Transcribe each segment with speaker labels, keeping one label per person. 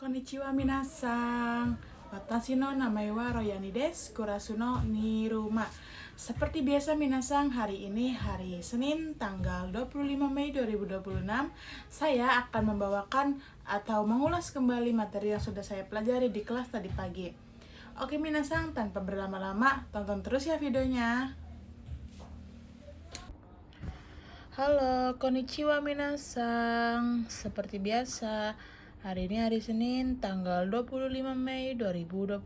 Speaker 1: Konnichiwa minasan. Watashi no namae wa Royani desu. Kurasu no Niruma. Seperti biasa minasan, hari ini hari Senin tanggal 25 Mei 2026 saya akan membawakan atau mengulas kembali materi yang sudah saya pelajari di kelas tadi pagi. Oke minasan, tanpa berlama-lama tonton terus ya videonya. Halo, konnichiwa minasan. Seperti biasa, hari ini hari Senin tanggal 25 Mei 2026.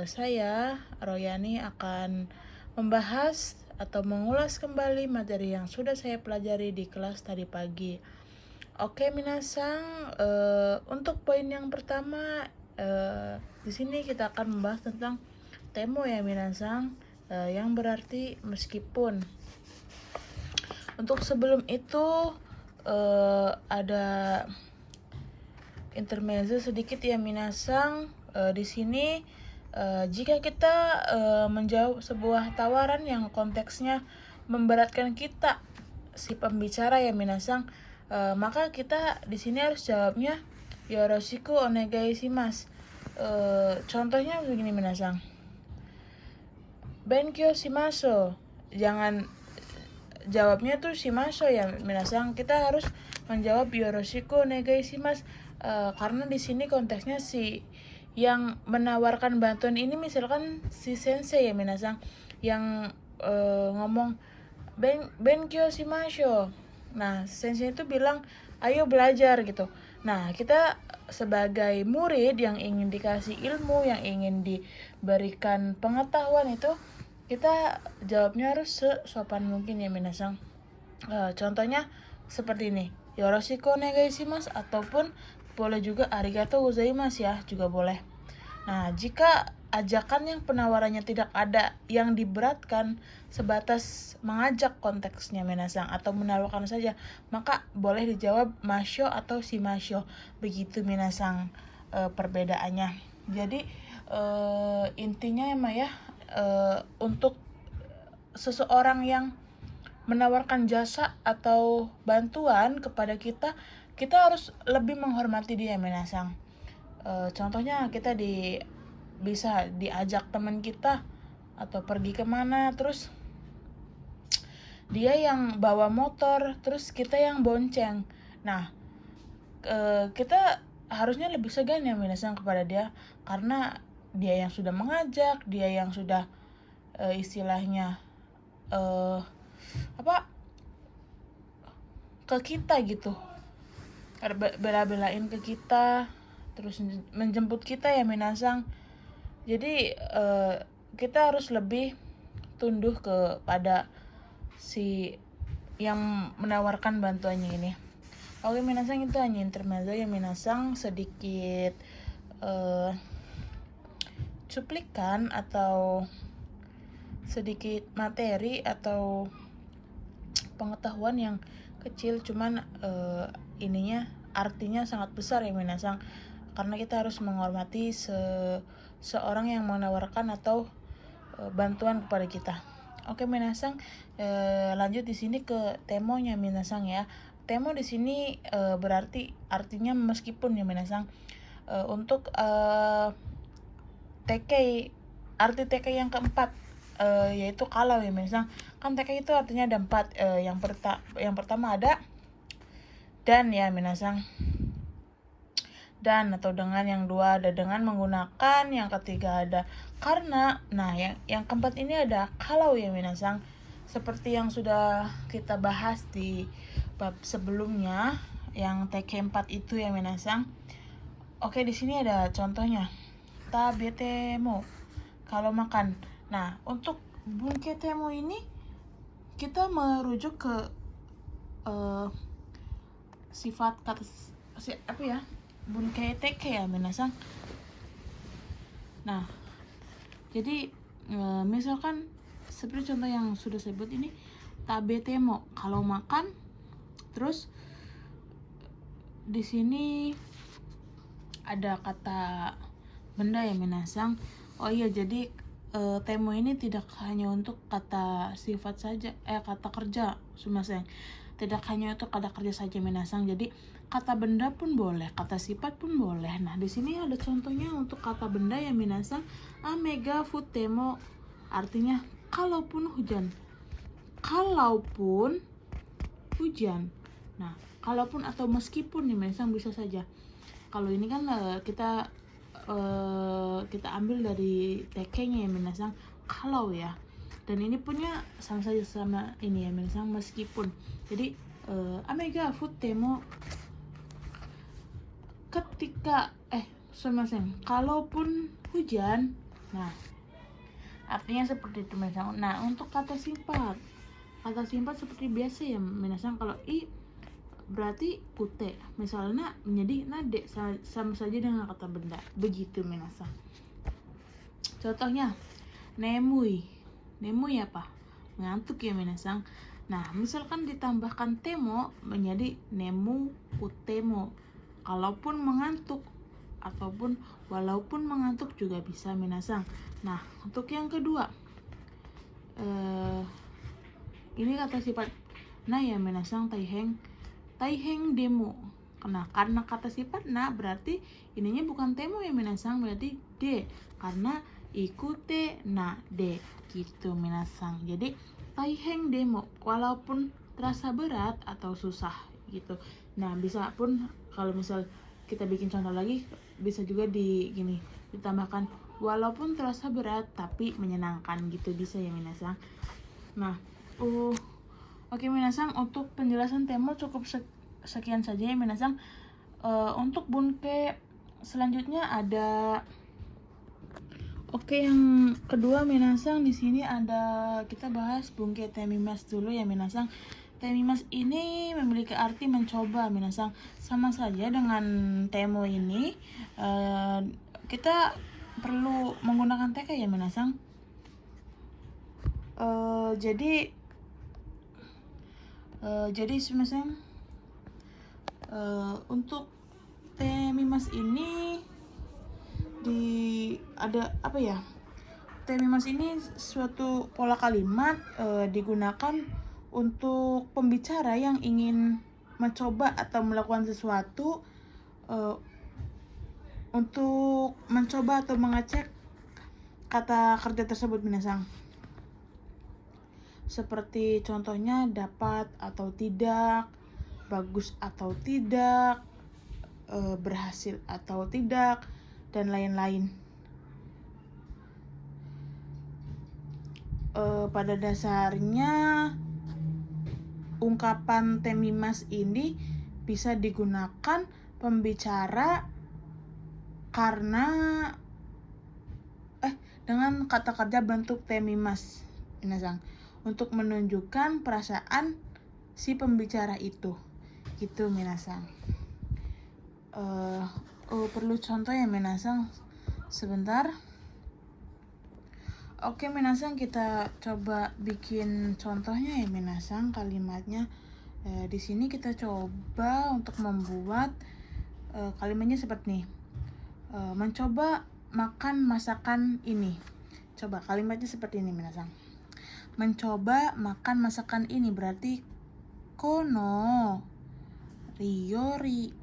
Speaker 1: Saya Royani akan membahas atau mengulas kembali materi yang sudah saya pelajari di kelas tadi pagi. Oke minasan, untuk poin yang pertama, di sini kita akan membahas tentang temo ya minasan, yang berarti meskipun. Untuk sebelum itu ada intermezzo sedikit ya minasan. Di sini jika kita menjawab sebuah tawaran yang konteksnya memberatkan kita si pembicara ya minasan, maka kita di sini harus jawabnya yoroshiku onegai shimasu. Contohnya begini minasan. Benkyou shimasou. Jangan jawabnya tuh shimasou ya minasan, kita harus menjawab yoroshiku onegai shimasu, karena di sini konteksnya si yang menawarkan bantuan ini misalkan si sensei ya minasan, yang ngomong benkyou shimashou. Nah, sensei itu bilang ayo belajar gitu. Nah, kita sebagai murid yang ingin dikasih ilmu, yang ingin diberikan pengetahuan itu, kita jawabnya harus sesopan mungkin ya minasan. Contohnya seperti ini, yoroshiku onegai shimasu, ataupun boleh juga arigatou gozaimasu ya, juga boleh. Nah, jika ajakan yang penawarannya tidak ada yang diberatkan sebatas mengajak konteksnya minasan atau menawarkan saja, maka boleh dijawab masho atau shimasho. Begitu minasan perbedaannya. Jadi intinya emang ya, untuk seseorang yang menawarkan jasa atau bantuan kepada kita, kita harus lebih menghormati dia minasan. Contohnya kita bisa diajak teman kita atau pergi kemana, terus dia yang bawa motor, terus kita yang bonceng. Nah, kita harusnya lebih segan ya minasan kepada dia, karena dia yang sudah mengajak, dia yang sudah istilahnya ke kita gitu, bela-belain ke kita, terus menjemput kita ya minasan. Jadi kita harus lebih tunduk kepada si yang menawarkan bantuannya ini. Oke minasan, itu hanya intermezzo ya minasan, sedikit cuplikan atau sedikit materi atau pengetahuan yang kecil, cuman ininya artinya sangat besar ya minasan, karena kita harus menghormati seorang yang menawarkan atau bantuan kepada kita. Oke minasan, lanjut di sini ke temonya minasan ya. Temo di sini berarti artinya meskipun ya minasan. Untuk TK, arti TK yang keempat, yaitu kalau ya minasan. Kan TK itu artinya ada 4. Yang pertama ada dan ya minasan, dan atau dengan. Yang dua ada dengan menggunakan. Yang ketiga ada karena. Nah, yang keempat ini ada kalau ya minasan, seperti yang sudah kita bahas di bab sebelumnya yang TK4 itu ya minasan. Oke, di sini ada contohnya. Tabetemo, kalau makan. Nah, untuk bunketemo ini kita merujuk ke sifat kata bunketeke ya minasan. Nah, jadi misalkan seperti contoh yang sudah saya buat ini, tabetemo, kalau makan. Terus di sini ada kata benda ya minasan. Oh iya, jadi temo ini tidak hanya untuk kata sifat saja, kata kerja, sumasen. Tidak hanya untuk kata kerja saja minasan. Jadi kata benda pun boleh, kata sifat pun boleh. Nah, di sini ada contohnya untuk kata benda ya minasang. Amega futemo, artinya kalaupun hujan. Kalaupun hujan. Nah, kalaupun atau meskipun nih minasang bisa saja. Kalau ini kan kita ambil dari tekenya ya minasang, kalau ya. Dan ini punya sama saja sama ini ya minasang, meskipun. Jadi amega futemo, ketika kalaupun hujan. Nah, artinya seperti itu minasang. Nah, untuk kata sifat seperti biasa ya minasang, kalau i berarti kute, misalnya menjadi nade, sama saja dengan kata benda. Begitu minasang. Contohnya nemui apa? Ngantuk ya minasang. Nah, misalkan ditambahkan temo menjadi nemu utemo, kalaupun mengantuk ataupun walaupun mengantuk juga bisa minasang. Nah, untuk yang kedua ini kata sifat nah ya minasang, taiheng demo. Nah, karena kata sifat nah berarti ininya bukan temo ya minasang, berarti de, karena ikute na de gitu minasang. Jadi taiheng demo, walaupun terasa berat atau susah gitu. Nah, bisa pun kalau misal kita bikin contoh lagi, bisa juga ditambahkan walaupun terasa berat tapi menyenangkan gitu, bisa ya minasang. Nah, oke minasang, untuk penjelasan temo cukup sekian saja ya minasang. Untuk bunke selanjutnya ada yang kedua minasang, di sini ada kita bahas bunke temimas dulu ya minasang. Temimas ini memiliki arti mencoba minasang, sama saja dengan temo ini. Kita perlu menggunakan TK ya minasang. Jadi minasang, untuk temimas ini temimas ini suatu pola kalimat digunakan untuk pembicara yang ingin mencoba atau melakukan sesuatu, untuk mencoba atau mengecek kata kerja tersebut minasang. Seperti contohnya dapat atau tidak, bagus atau tidak, berhasil atau tidak, dan lain-lain. Pada dasarnya ungkapan temimas ini bisa digunakan pembicara karena dengan kata kerja bentuk temimas minasang, untuk menunjukkan perasaan si pembicara itu gitu minasang. Perlu contoh ya minasang, sebentar. Oke minasang, kita coba bikin contohnya ya minasang, kalimatnya. Di sini kita coba untuk membuat kalimatnya seperti ini. Mencoba makan masakan ini. Coba kalimatnya seperti ini minasang. Mencoba makan masakan ini berarti kono riyori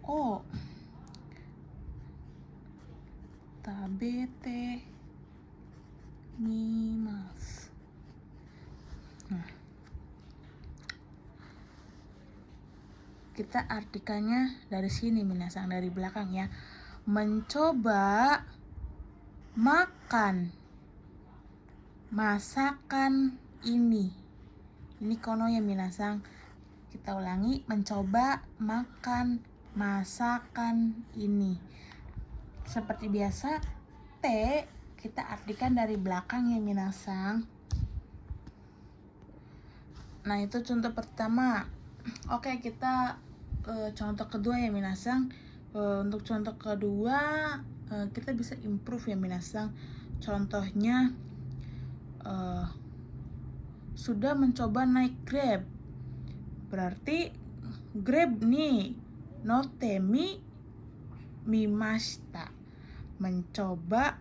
Speaker 1: o tabete mimasu. Nah, kita artikannya dari sini minasang, dari belakang ya. Mencoba makan masakan ini kono ya minasang. Kita ulangi, mencoba makan masakan ini. Seperti biasa, T kita artikan dari belakang ya minasang. Nah, itu contoh pertama. Oke, kita contoh kedua ya minasang. Untuk contoh kedua kita bisa improve ya minasang. Contohnya sudah mencoba naik Grab, berarti Grab nih notemi mimashita, mencoba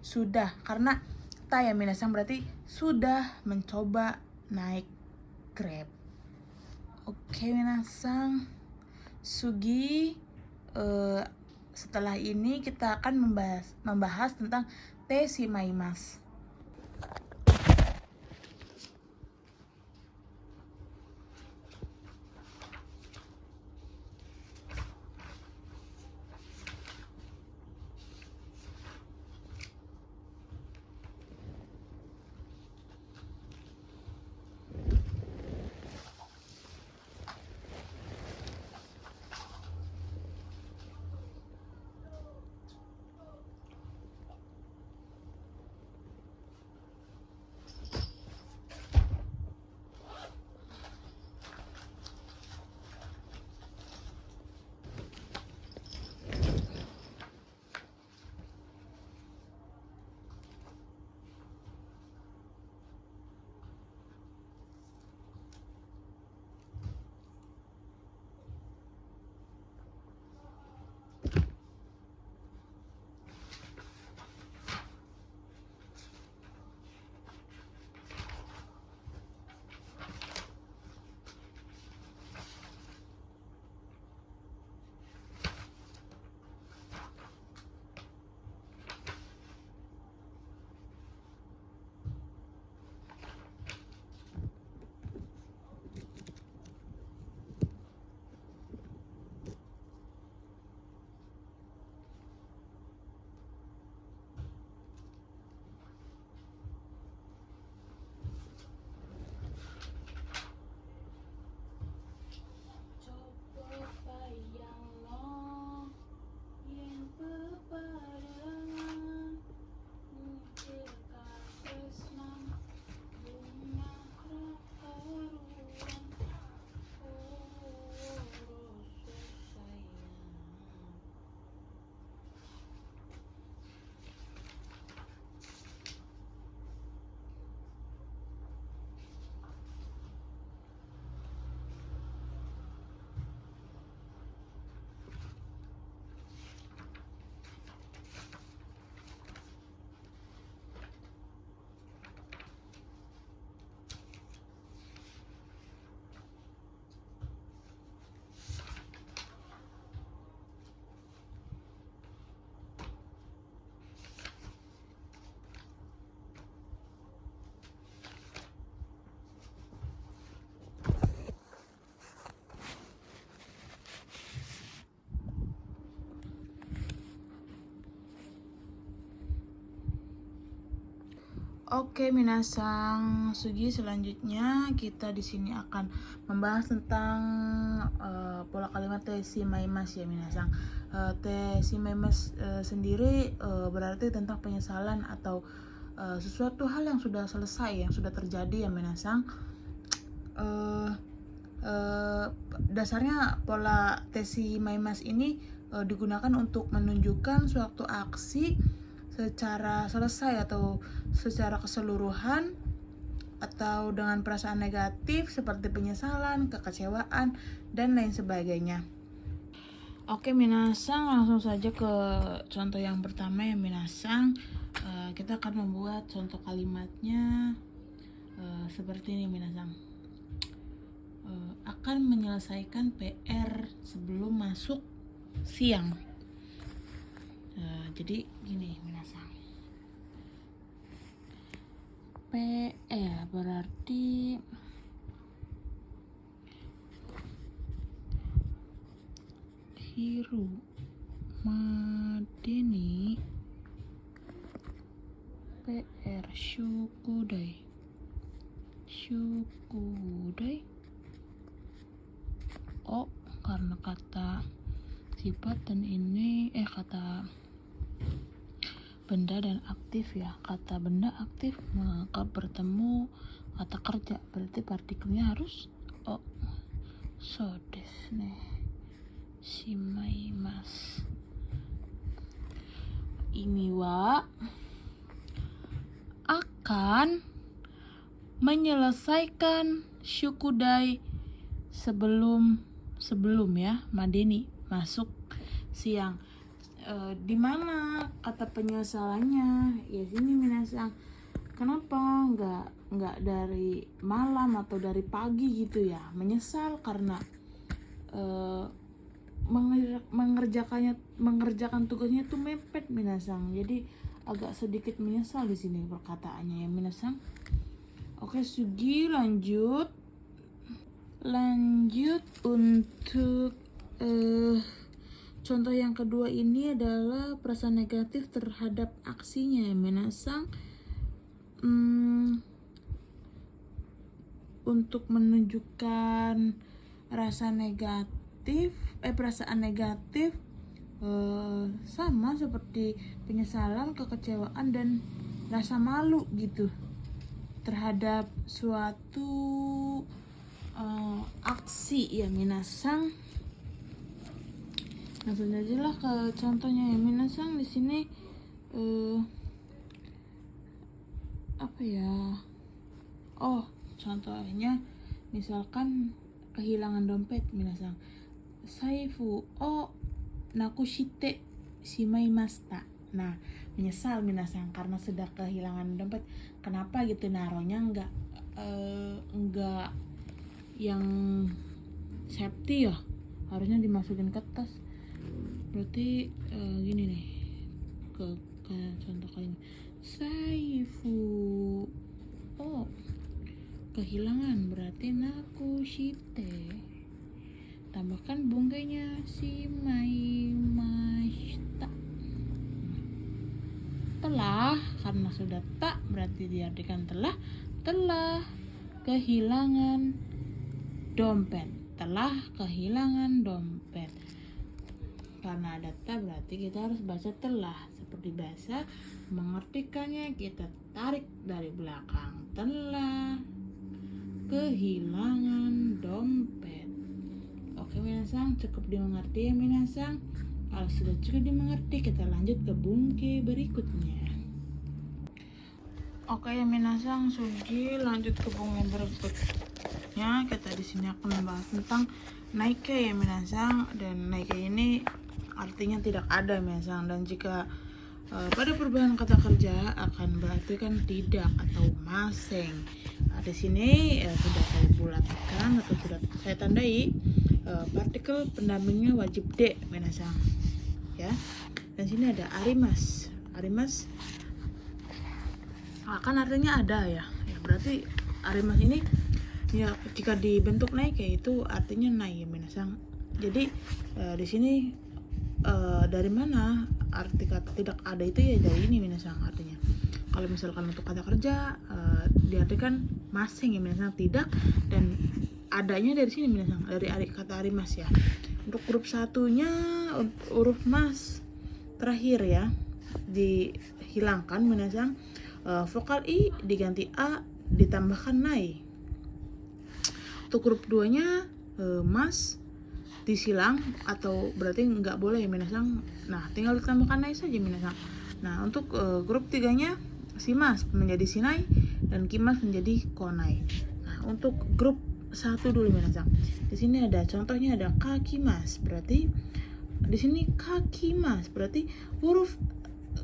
Speaker 1: sudah, karena ta ya minasang berarti sudah mencoba naik Grab. Oke minasang, Sugi, setelah ini kita akan membahas tentang te shimaimasu. Oke minasang, Sugi, selanjutnya kita di sini akan membahas tentang pola kalimat te shimaimasu ya minasang. Te shimaimasu sendiri berarti tentang penyesalan atau sesuatu hal yang sudah selesai, yang sudah terjadi ya minasang. Dasarnya pola te shimaimasu ini digunakan untuk menunjukkan suatu aksi secara selesai atau secara keseluruhan atau dengan perasaan negatif seperti penyesalan, kekecewaan, dan lain sebagainya. Oke minasang, langsung saja ke contoh yang pertama ya minasang. Kita akan membuat contoh kalimatnya seperti ini minasang. Akan menyelesaikan PR sebelum masuk siang. Jadi gini minasang, PR berarti Hiru Madeni PR Shukudai Oh, karena kata sifat dan ini kata benda dan aktif ya. Kata benda aktif maka bertemu kata kerja, berarti partikelnya harus so desu ne shimaimasu. Ini wa akan menyelesaikan shukudai sebelum ya Madeni masuk siang. Di mana kata penyesalannya? Ya sini minasang, kenapa nggak dari malam atau dari pagi gitu ya. Menyesal karena mengerjakan tugasnya tuh mepet minasang. Jadi agak sedikit menyesal di sini perkataannya ya minasang. Oke, Sugi lanjut untuk contoh yang kedua ini adalah perasaan negatif terhadap aksinya ya minasang. Untuk menunjukkan perasaan negatif sama seperti penyesalan, kekecewaan, dan rasa malu gitu terhadap suatu aksi ya minasang. Langsung aja lah ke contohnya ya minasang. Di sini contohnya misalkan kehilangan dompet minasang. Saifu o nakushite shimaimashita. Nah, menyesal minasang karena sudah kehilangan dompet. Kenapa gitu naruhnya enggak yang safety ya, harusnya dimasukin ke tas. Berarti gini nih ke contoh kali ini. Saifu kehilangan berarti nakushite, tambahkan bunganya shimaimashita. Telah, karena sudah tak berarti diartikan telah kehilangan dompet. Karena ada tak berarti kita harus baca telah. Seperti bahasa mengartikannya kita tarik dari belakang. Telah kehilangan dompet. Oke minasang, cukup dimengerti ya minasang. Kalau sudah cukup dimengerti, kita lanjut ke bungke berikutnya. Oke ya minasang, Sugi lanjut ke bungke berikutnya. Kita di sini akan membahas tentang naike ya minasang. Dan naike ini artinya tidak ada minasang, dan jika pada perubahan kata kerja akan berarti kan tidak atau masing. Di sini sudah saya bulatkan atau sudah saya tandai partikel pendampingnya wajib D minasang ya. Dan sini ada arimas akan artinya ada ya berarti arimas ini ya jika dibentuk naik itu artinya naik ya minasang. Jadi di sini dari mana arti kata tidak ada itu ya dari ini minasang artinya. Kalau misalkan untuk kata kerja diartikan masing ya minasang tidak, dan adanya dari sini minasang dari kata arimas ya. Untuk huruf satunya huruf mas terakhir ya dihilangkan minasang, vokal i diganti a ditambahkan nai. Untuk huruf 2-nya mas disilang atau berarti nggak boleh ya minasang. Nah, tinggal ditambahkan nai saja minasang. Nah, untuk grup 3-nya simas menjadi sinai dan kimas menjadi konai. Nah, untuk grup 1 dulu minasang. Di sini ada contohnya ada kakimas. Berarti di sini kakimas berarti huruf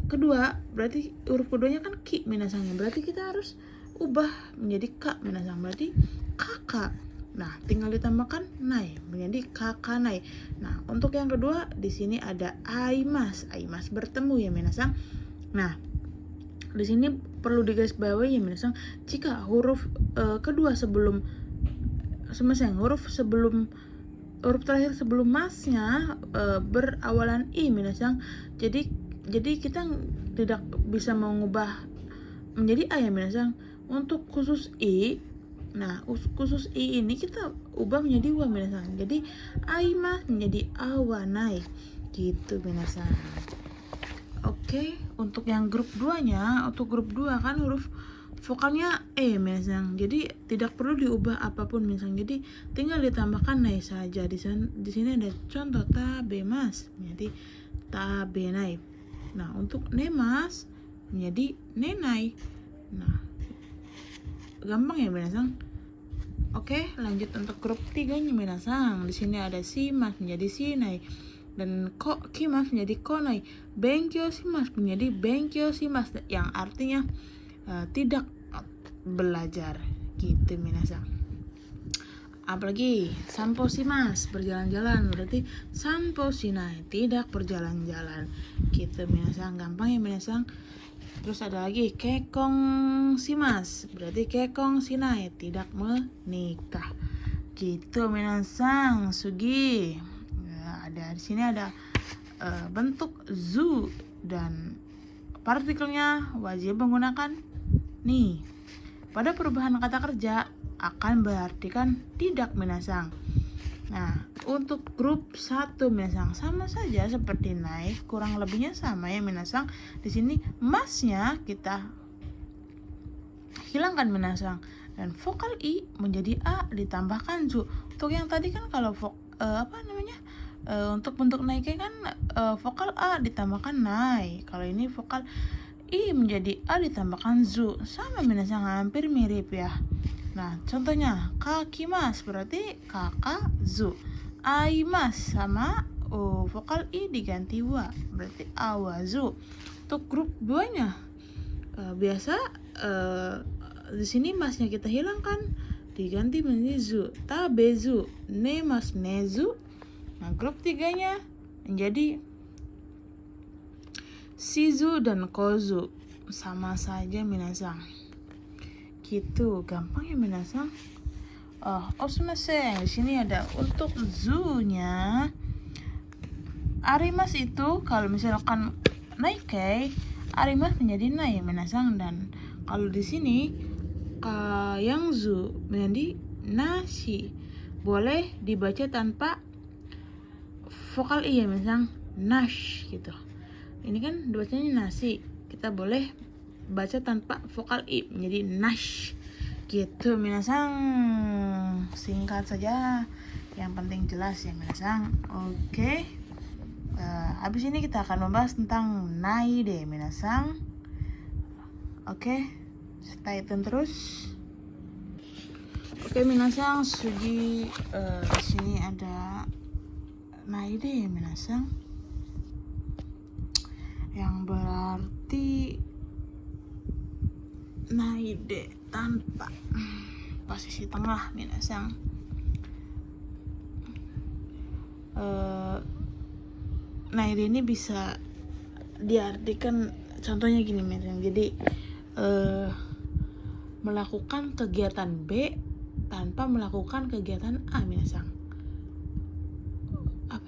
Speaker 1: keduanya kan ki minasangnya. Berarti kita harus ubah menjadi ka minasang. Berarti kakak. Nah, tinggal ditambahkan nai menjadi kakanai. Nah, untuk yang kedua di sini ada aimas bertemu ya minasang. Nah, di sini perlu digarisbawahi ya minasang, jika huruf kedua huruf terakhir sebelum masnya berawalan i minasang. Jadi kita tidak bisa mengubah menjadi a ya minasang. Untuk khusus i, nah khusus i ini kita ubah menjadi wa minasang. Jadi aimas menjadi awanai gitu minasang. Oke, untuk yang grup 2-nya, untuk grup 2 kan huruf vokalnya e minasang. Jadi tidak perlu diubah apapun minasang. Jadi tinggal ditambahkan nai saja. Di sini ada contoh tabemas menjadi tabenai. Nah, untuk nemas menjadi nenai. Nah, gampang ya minasang. Oke, lanjut untuk grup 3-nya minasang. Di sini ada simas menjadi sinai dan kimas menjadi konai. Benkyo simas menjadi benkyo simas yang artinya tidak belajar gitu minasang. Apalagi sanpo shimasu berjalan-jalan, berarti sanpo shinai tidak berjalan-jalan gitu minasang. Gampang ya minasang. Terus ada lagi kekong shimasu, berarti kekong shinai tidak menikah gitu minasang. Sugi ada di sini ada bentuk zu dan partikelnya wajib menggunakan ni. Pada perubahan kata kerja akan berartikan tidak minasang. Nah, untuk grup 1 minasang sama saja seperti naik, kurang lebihnya sama ya minasang. Di sini masnya kita hilangkan minasang dan vokal i menjadi a ditambahkan zu. Untuk yang tadi kan kalau untuk bentuk naiknya kan vokal a ditambahkan nai. Kalau ini vokal i menjadi a ditambahkan zu. Sama minasang, hampir mirip ya. Nah, contohnya kakimas berarti kakak zu. Aimas sama vokal i diganti wa berarti awazu. Untuk grup 2-nya biasa di sini masnya kita hilangkan diganti menjadi zu. Tabezu, nemas nezu. Nah, grup 3-nya menjadi shizu dan kozu. Sama saja minasang. Gitu, gampang ya minasang. Osumasen. Di sini ada untuk zu-nya. Arimas itu kalau misalkan naikei, arimas menjadi nai minasang, dan kalau di sini yang zu menjadi nashi. Boleh dibaca tanpa vokal i ya minasang, nash gitu. Ini kan bacanya nasi. Kita boleh baca tanpa vokal i menjadi nash gitu minasang. Singkat saja, yang penting jelas ya minasang. Oke. Habis ini kita akan membahas tentang nai deh minasang. Oke, stay tune terus. Oke minasang, sugi di sini ada nai deh minasang, yang berarti naide tanpa posisi tengah minasang. Naide ini bisa diartikan contohnya gini minasang. Jadi melakukan kegiatan B tanpa melakukan kegiatan A minasang.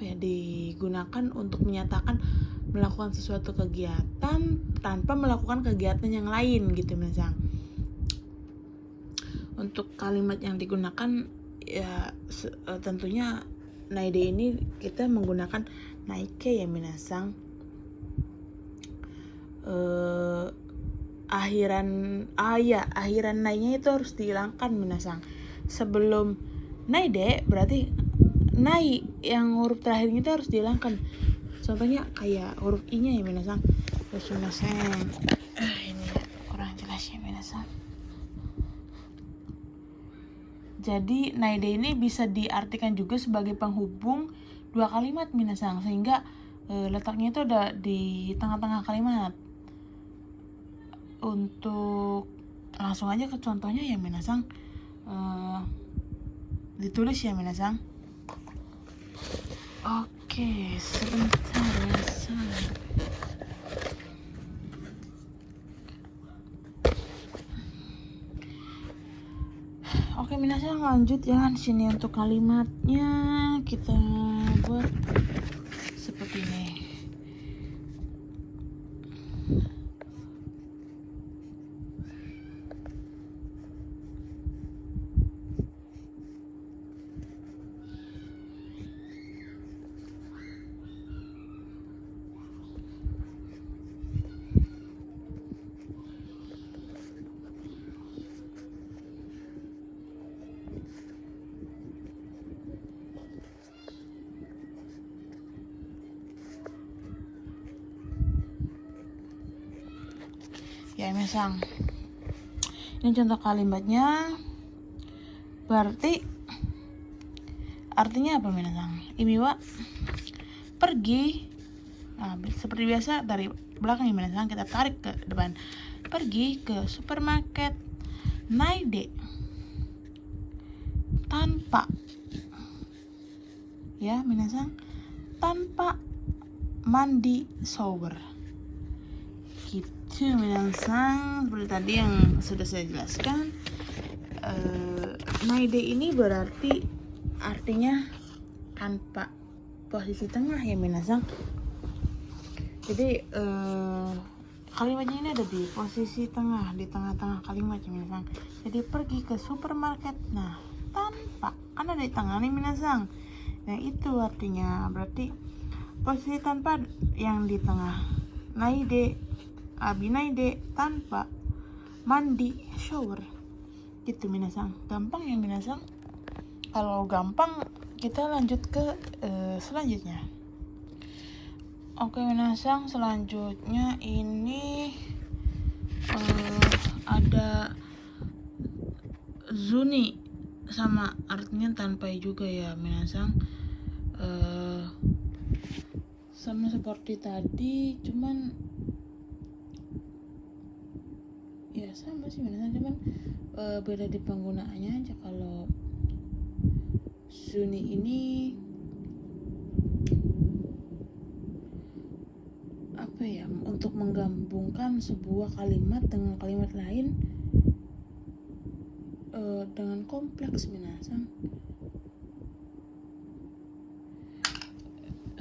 Speaker 1: Digunakan untuk menyatakan melakukan sesuatu kegiatan tanpa melakukan kegiatan yang lain gitu minasang. Untuk kalimat yang digunakan ya tentunya naide ini kita menggunakan naike ya minasang. Akhiran nainya itu harus dihilangkan minasang. Sebelum naide berarti nai yang huruf terakhirnya itu harus dihilangkan. Contohnya kayak huruf i-nya ya minasang. Sumimasen. Ini kurang jelas ya minasang. Jadi naide ini bisa diartikan juga sebagai penghubung dua kalimat minasang, sehingga letaknya itu ada di tengah-tengah kalimat. Untuk langsung aja ke contohnya ya minasang. Ditulis ya minasang. Oke, sebentar minasang. Oke minasang, lanjut ya. Sini untuk kalimatnya kita buat seperti ini. Ya minasang, ini contoh kalimatnya. Berarti artinya apa minasang? Imiwa pergi. Nah, seperti biasa dari belakang ya minasang, kita tarik ke depan. pergi ke supermarket naide tanpa ya minasan tanpa mandi shower gitu minasan. Seperti tadi yang sudah saya jelaskan, naide ini berarti artinya tanpa posisi tengah ya minasan. Jadi kalimatnya ini ada di posisi tengah, di tengah-tengah kalimat ya minasan. Jadi pergi ke supermarket, nah tanpa kan ada di tengah nih minasan. Nah itu artinya berarti posisi tanpa yang di tengah. Naide, naide tanpa mandi shower gitu minasan. Gampang ya minasan. Kalau gampang kita lanjut ke selanjutnya. Oke minasan, selanjutnya ini ada zuni sama artinya tanpa juga ya minasan. Sama seperti tadi, cuman ya sama sih minasan, cuman beda di penggunaannya aja. Kalau zuni ini apa ya, untuk menggabungkan sebuah kalimat dengan kalimat lain dengan kompleks minasan.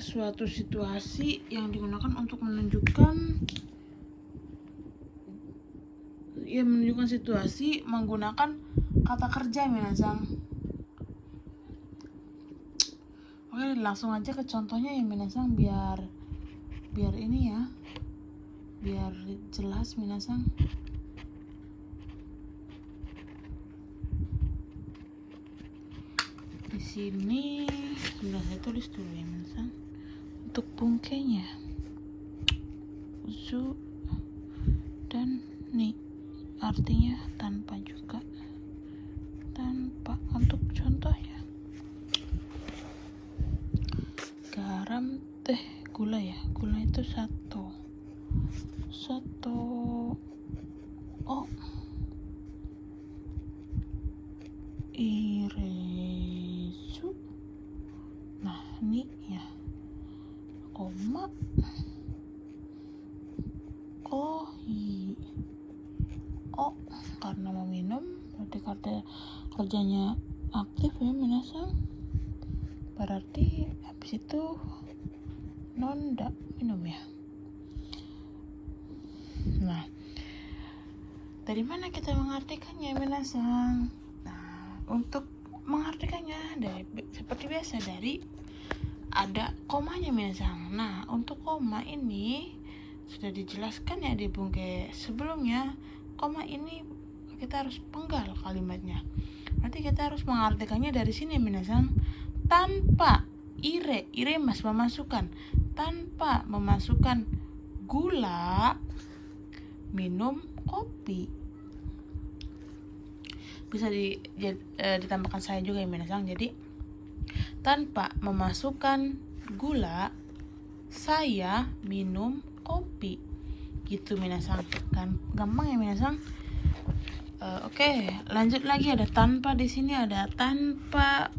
Speaker 1: Suatu situasi yang digunakan untuk menunjukkan situasi menggunakan kata kerja minasan. Oke, langsung aja ke contohnya ya minasan, biar ini ya, biar jelas minasan. Di sini sudah saya tulis dulu ya minasan. Untuk bungkainya zu dan ni artinya tanpa juga, tanpa. Untuk contohnya garam, teh, gula ya, gula itu satu oh iresu, nah ini ya koma kohi oh karena mau minum, berarti kata kerjanya aktif ya minasan. Berarti habis itu nonda minum ya. Nah, dari mana kita mengartikannya minasan? Nah, untuk mengartikannya seperti biasa, dari ada komanya minasan. Nah, untuk koma ini sudah dijelaskan ya di bungkai sebelumnya. Koma ini kita harus penggal kalimatnya. Berarti kita harus mengartikannya dari sini minasan. Tanpa ire mas memasukkan, tanpa memasukkan gula minum kopi. Bisa ditambahkan saya juga ya minasan. Jadi tanpa memasukkan gula saya minum kopi gitu minasan. Gampang ya minasan. Oke, lanjut lagi. Ada tanpa di sini, ada tanpa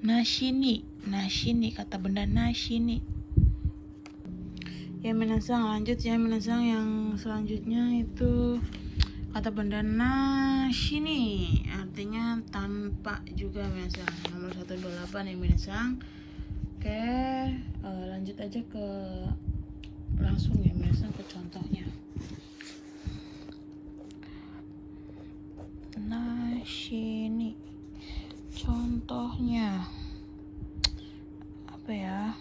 Speaker 1: nashini, kata benda nashini ya minasan. Lanjut ya minasan, yang selanjutnya itu kata benda nashini artinya tanpa juga minasan, nomor 128 ya minasan. Oke, lanjut aja ke langsung ya minasan ke contohnya. Nashini contohnya apa ya?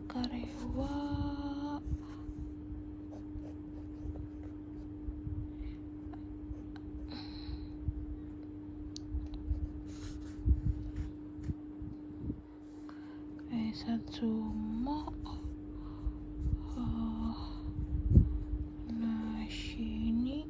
Speaker 1: Karewa Satsumo nashini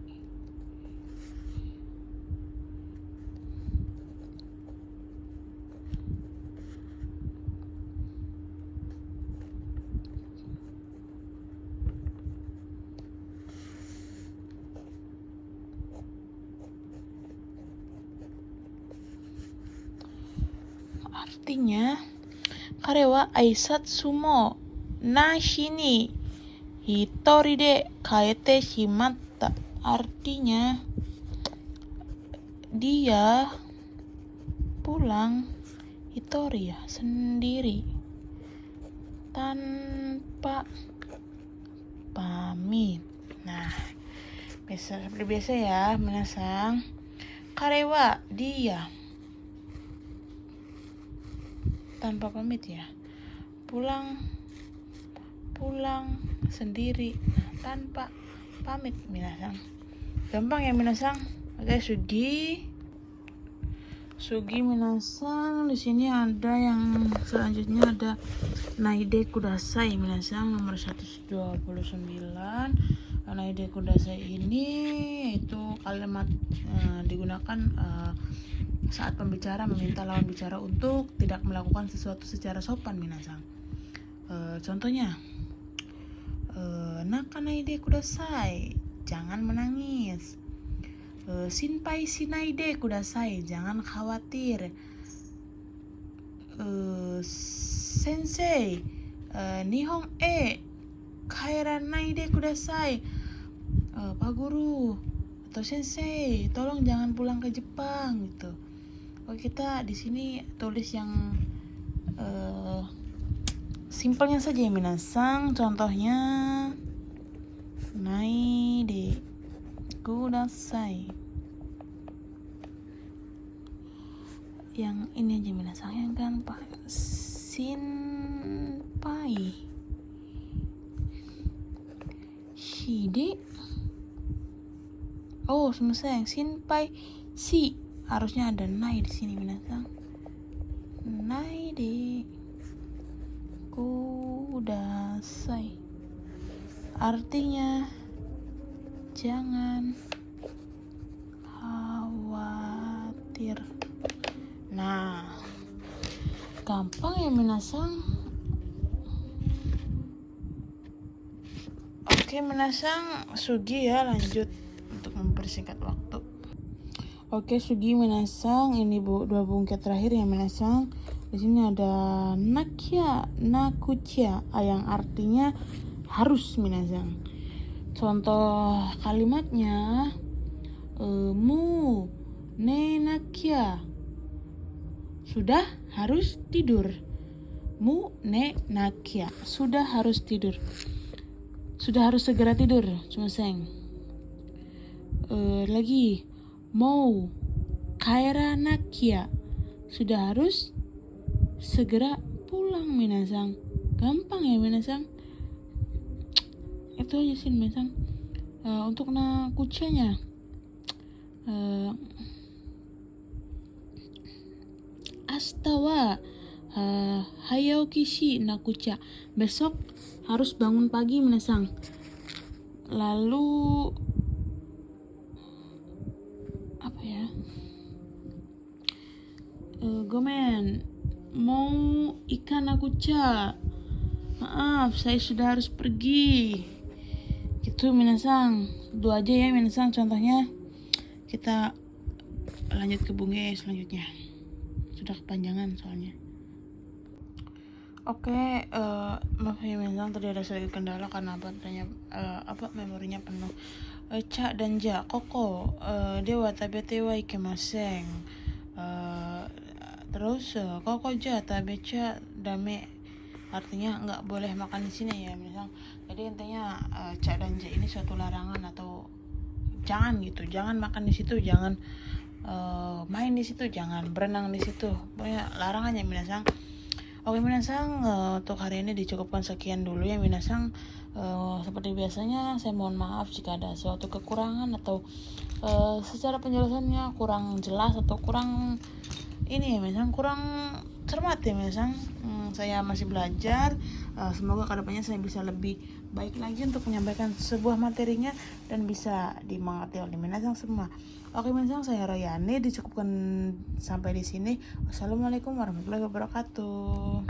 Speaker 1: Artinya kare wa aisatsu mo nashi ni hitori de kaete shimatta. Artinya dia pulang hitori ya, sendiri, tanpa pamit. Nah, seperti biasa ya, minasang. Kare wa dia tanpa pamit ya. Pulang sendiri, tanpa pamit minasang. Gampang ya minasang. Oke, Sugi minasang. Di sini ada yang selanjutnya ada Naide Kudasai minasang nomor 129. Naide Kudasai ini itu kalimat digunakan saat pembicara meminta lawan bicara untuk tidak melakukan sesuatu secara sopan minasang. Contohnya, naka naide kudasai, jangan menangis. Shinpai shinaide kudasai, jangan khawatir. Sensei, Nihon kaeranaide kudasai. Pak Guru atau Sensei, tolong jangan pulang ke Jepang gitu. Kita di sini tulis yang simpelnya saja ya minasang. Contohnya naide kudasai. Yang ini aja minasang, yang gampang. Shinpai shide. Selesai. Shinpai shi, harusnya ada nai di sini minasang. Naide kudasai. Artinya jangan khawatir. Nah, gampang ya minasang. Oke minasang, Sugi ya, lanjut untuk mempersingkat waktu. Oke, Sugi minasang, ini dua bungket terakhir ya minasang. Di sini ada nakya, nakucha, yang artinya harus minasang. Contoh kalimatnya, mu ne nakya, sudah harus tidur. Mu ne nakya, sudah harus tidur. Sudah harus segera tidur, sumaseng. Lagi, mau kaeranakya, sudah harus segera pulang minasang. Gampang ya minasang. Itu aja sih minasang. Untuk nakuchanya, ashita wa hayaoki shi nakucha, besok harus bangun pagi minasang. Lalu apa ya, gomen mau ikan nakucha, maaf saya sudah harus pergi gitu minasang. Dua aja ya minasang contohnya. Kita lanjut ke bunge selanjutnya, sudah kepanjangan soalnya. Oke, maaf ya minasang, tadi ada sedikit kendala karena memorinya penuh. Ca dan ja, koko, de watabete wa ikemasen. Terus koko ja tabecha dame, artinya nggak boleh makan di sini ya minasang. Jadi intinya ca dan ja ini suatu larangan atau jangan gitu, jangan makan di situ, jangan main di situ, jangan berenang di situ, pokoknya larangannya minasang. Oke minasang, untuk hari ini dicukupkan sekian dulu ya minasang. Seperti biasanya saya mohon maaf jika ada suatu kekurangan atau secara penjelasannya kurang jelas atau kurang ini ya minasang, kurang cermat ya minasang. Saya masih belajar, semoga kedepannya saya bisa lebih baik lagi untuk menyampaikan sebuah materinya dan bisa dimengerti oleh minasang semua. Oke minasang, saya Royani, dicukupkan sampai di sini. Wassalamualaikum warahmatullahi wabarakatuh.